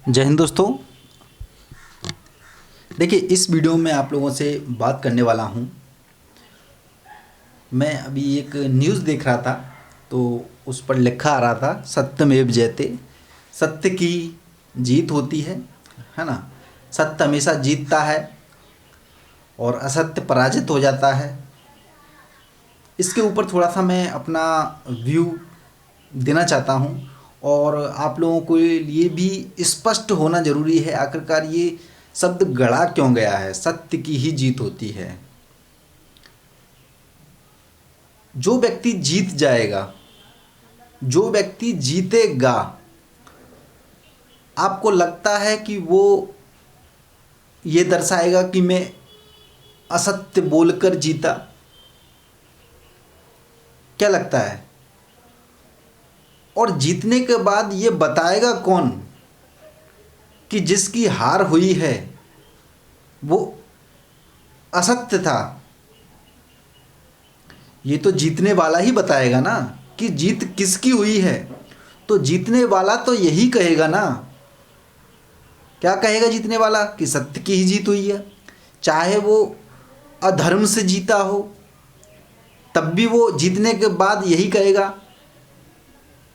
जय हिंद दोस्तों। देखिए, इस वीडियो में आप लोगों से बात करने वाला हूँ। मैं अभी एक न्यूज़ देख रहा था तो उस पर लिखा आ रहा था सत्यमेव जयते। सत्य की जीत होती है ना। सत्य हमेशा जीतता है और असत्य पराजित हो जाता है। इसके ऊपर थोड़ा सा मैं अपना व्यू देना चाहता हूँ और आप लोगों के लिए भी स्पष्ट होना ज़रूरी है आखिरकार ये शब्द गढ़ा क्यों गया है। सत्य की ही जीत होती है। जो व्यक्ति जीत जाएगा, जो व्यक्ति जीतेगा, आपको लगता है कि वो ये दर्शाएगा कि मैं असत्य बोलकर जीता? क्या लगता है? और जीतने के बाद ये बताएगा कौन कि जिसकी हार हुई है वो असत्य था? ये तो जीतने वाला ही बताएगा ना कि जीत किसकी हुई है। तो जीतने वाला तो यही कहेगा ना। क्या कहेगा जीतने वाला? कि सत्य की ही जीत हुई है। चाहे वो अधर्म से जीता हो तब भी वो जीतने के बाद यही कहेगा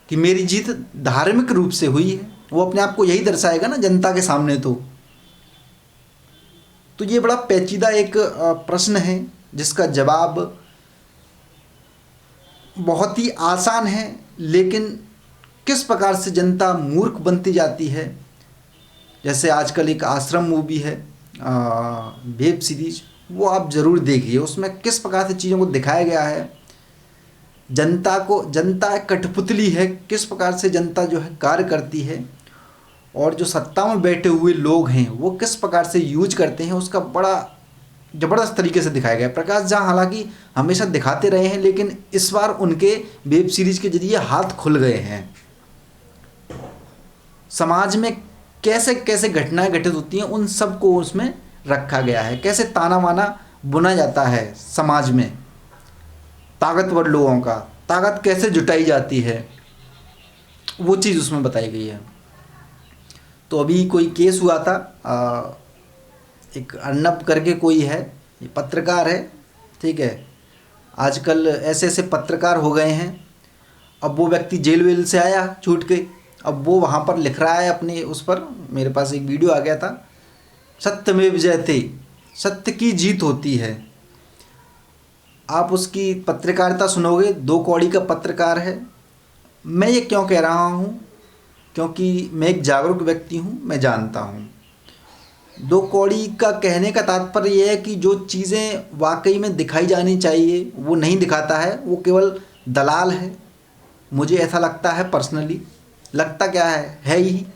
कि मेरी जीत धार्मिक रूप से हुई है। वो अपने आप को यही दर्शाएगा ना जनता के सामने। तो ये बड़ा पेचीदा एक प्रश्न है जिसका जवाब बहुत ही आसान है, लेकिन किस प्रकार से जनता मूर्ख बनती जाती है। जैसे आजकल एक आश्रम मूवी है, वेब सीरीज, वो आप ज़रूर देखिए। उसमें किस प्रकार से चीज़ों को दिखाया गया है। जनता एक कठपुतली है, किस प्रकार से जनता जो है कार्य करती है और जो सत्ता में बैठे हुए लोग हैं वो किस प्रकार से यूज करते हैं, उसका बड़ा ज़बरदस्त तरीके से दिखाया गया है। प्रकाश झा हालांकि हमेशा दिखाते रहे हैं, लेकिन इस बार उनके वेब सीरीज के जरिए हाथ खुल गए हैं। समाज में कैसे कैसे घटनाएं घटित होती हैं उन सब को उसमें रखा गया है। कैसे ताना वाना बुना जाता है समाज में, ताकतवर लोगों का ताकत कैसे जुटाई जाती है, वो चीज़ उसमें बताई गई है। तो अभी कोई केस हुआ था, एक अर्नब करके कोई है, ये पत्रकार है, ठीक है। आजकल ऐसे ऐसे पत्रकार हो गए हैं। अब वो व्यक्ति जेल वेल से आया छूट के, अब वो वहाँ पर लिख रहा है अपने उस पर, मेरे पास एक वीडियो आ गया था, सत्यमेव जयते, सत्य की जीत होती है। आप उसकी पत्रकारिता सुनोगे, 2 कौड़ी का पत्रकार है। मैं ये क्यों कह रहा हूँ? क्योंकि मैं एक जागरूक व्यक्ति हूँ, मैं जानता हूँ। 2 कौड़ी का कहने का तात्पर्य यह है कि जो चीज़ें वाकई में दिखाई जानी चाहिए वो नहीं दिखाता है, वो केवल दलाल है। मुझे ऐसा लगता है पर्सनली। लगता क्या है ही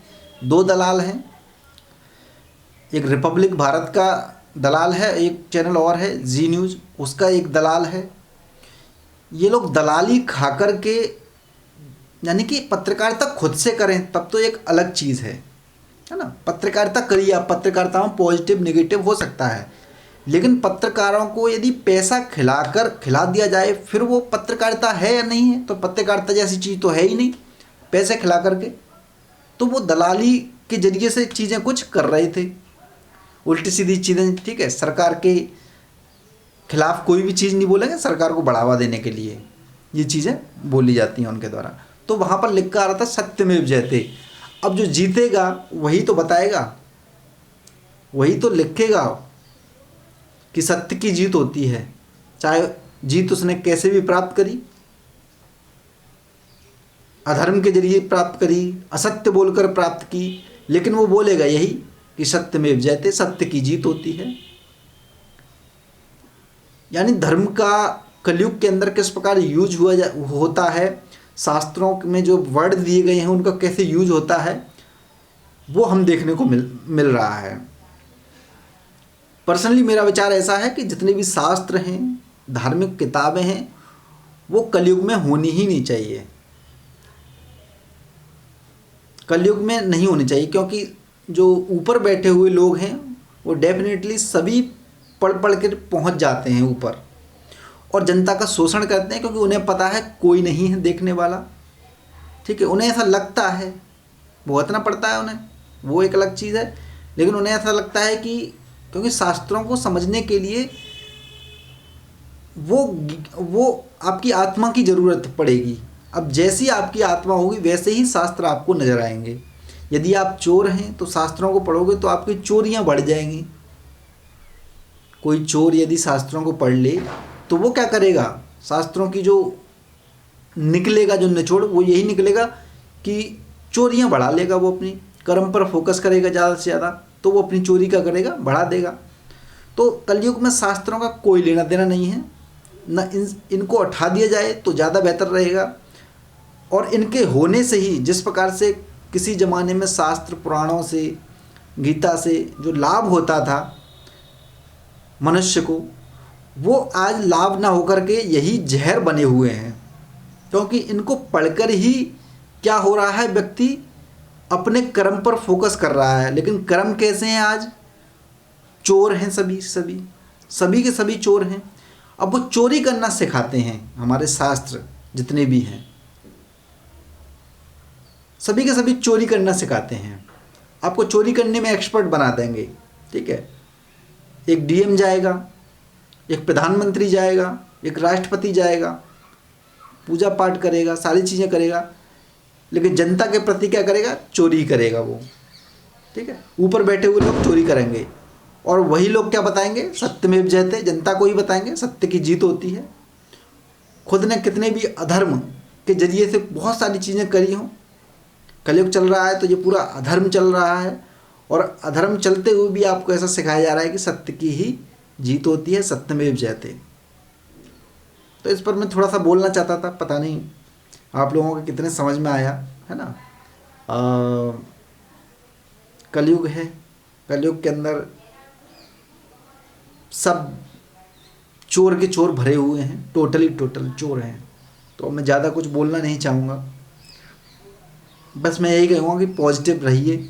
2 दलाल हैं। एक रिपब्लिक भारत का दलाल है, एक चैनल और है जी न्यूज़, उसका एक दलाल है। ये लोग दलाली खा कर के, यानी कि पत्रकारिता खुद से करें तब तो एक अलग चीज़ है ना। पत्रकारिता करिए आप, पत्रकारिता में पॉजिटिव नेगेटिव हो सकता है, लेकिन पत्रकारों को यदि पैसा खिला दिया जाए फिर वो पत्रकारिता है या नहीं है? तो पत्रकारिता जैसी चीज़ तो है ही नहीं पैसे खिला करके। तो वो दलाली के जरिए से चीज़ें कुछ कर रहे थे, उल्टी सीधी चीज़ें, ठीक है। सरकार के खिलाफ कोई भी चीज़ नहीं बोलेंगे, सरकार को बढ़ावा देने के लिए ये चीज़ें बोली जाती हैं उनके द्वारा। तो वहाँ पर लिखा आ रहा था सत्यमेव जयते। अब जो जीतेगा वही तो बताएगा, वही तो लिखेगा कि सत्य की जीत होती है। चाहे जीत उसने कैसे भी प्राप्त करी, अधर्म के जरिए प्राप्त करी, असत्य बोलकर प्राप्त की, लेकिन वो बोलेगा यही कि सत्यमेव जयते, सत्य की जीत होती है। यानी धर्म का कलयुग के अंदर किस प्रकार यूज होता है, शास्त्रों में जो वर्ड दिए गए हैं उनका कैसे यूज होता है, वो हम देखने को मिल रहा है। पर्सनली मेरा विचार ऐसा है कि जितने भी शास्त्र हैं, धार्मिक किताबें हैं, वो कलयुग में होनी ही नहीं चाहिए। कलयुग में नहीं होनी चाहिए, क्योंकि जो ऊपर बैठे हुए लोग हैं वो डेफिनेटली सभी पढ़ कर पहुंच जाते हैं ऊपर और जनता का शोषण करते हैं, क्योंकि उन्हें पता है कोई नहीं है देखने वाला, ठीक है। उन्हें ऐसा लगता है, भुगतना पड़ता है उन्हें, वो एक अलग चीज़ है। लेकिन उन्हें ऐसा लगता है कि क्योंकि शास्त्रों को समझने के लिए वो आपकी आत्मा की ज़रूरत पड़ेगी। अब जैसी आपकी आत्मा होगी वैसे ही शास्त्र आपको नज़र आएंगे। यदि आप चोर हैं तो शास्त्रों को पढ़ोगे तो आपकी चोरियां बढ़ जाएंगी। कोई चोर यदि शास्त्रों को पढ़ ले तो वो क्या करेगा, शास्त्रों की जो निकलेगा जो निचोड़ वो यही निकलेगा कि चोरियां बढ़ा लेगा। वो अपनी कर्म पर फोकस करेगा ज़्यादा से ज़्यादा, तो वो अपनी चोरी का करेगा, बढ़ा देगा। तो कलयुग में शास्त्रों का कोई लेना देना नहीं है, न इनको हटा दिया जाए तो ज़्यादा बेहतर रहेगा। और इनके होने से ही जिस प्रकार से किसी ज़माने में शास्त्र पुराणों से, गीता से जो लाभ होता था मनुष्य को, वो आज लाभ ना होकर के यही जहर बने हुए हैं। क्योंकि इनको पढ़कर ही क्या हो रहा है, व्यक्ति अपने कर्म पर फोकस कर रहा है। लेकिन कर्म कैसे हैं, आज चोर हैं, सभी के सभी चोर हैं। अब वो चोरी करना सिखाते हैं। हमारे शास्त्र जितने भी हैं सभी के सभी चोरी करना सिखाते हैं। आपको चोरी करने में एक्सपर्ट बना देंगे, ठीक है। एक डीएम जाएगा, एक प्रधानमंत्री जाएगा, एक राष्ट्रपति जाएगा, पूजा पाठ करेगा, सारी चीज़ें करेगा, लेकिन जनता के प्रति क्या करेगा, चोरी करेगा वो, ठीक है। ऊपर बैठे हुए लोग चोरी करेंगे और वही लोग क्या बताएंगे, सत्यमेव जयते, जनता को ही बताएंगे सत्य की जीत होती है। खुद ने कितने भी अधर्म के जरिए से बहुत सारी चीज़ें करी हों, कलयुग चल रहा है तो ये पूरा अधर्म चल रहा है, और अधर्म चलते हुए भी आपको ऐसा सिखाया जा रहा है कि सत्य की ही जीत होती है, सत्यमेव जयते। तो इस पर मैं थोड़ा सा बोलना चाहता था, पता नहीं आप लोगों को कितने समझ में आया, है ना। कलयुग है, कलयुग के अंदर सब चोर के चोर भरे हुए हैं, टोटल चोर हैं। तो मैं ज़्यादा कुछ बोलना नहीं चाहूँगा, बस मैं यही कहूँगा कि पॉजिटिव रहिए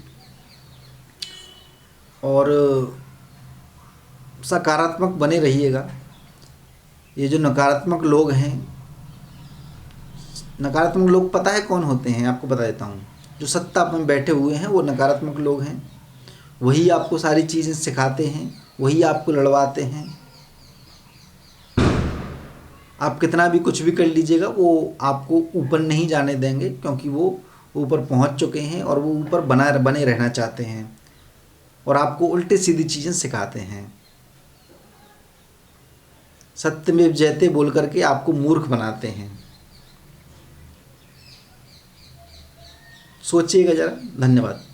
और सकारात्मक बने रहिएगा। ये जो नकारात्मक लोग हैं, नकारात्मक लोग पता है कौन होते हैं, आपको बता देता हूँ। जो सत्ता में बैठे हुए हैं वो नकारात्मक लोग हैं। वही आपको सारी चीज़ें सिखाते हैं, वही आपको लड़वाते हैं। आप कितना भी कुछ भी कर लीजिएगा वो आपको ऊपर नहीं जाने देंगे, क्योंकि वो ऊपर पहुंच चुके हैं और वो ऊपर बने रहना चाहते हैं और आपको उल्टी सीधी चीज़ें सिखाते हैं। सत्यमेव जयते बोल करके आपको मूर्ख बनाते हैं। सोचिएगा जरा। धन्यवाद।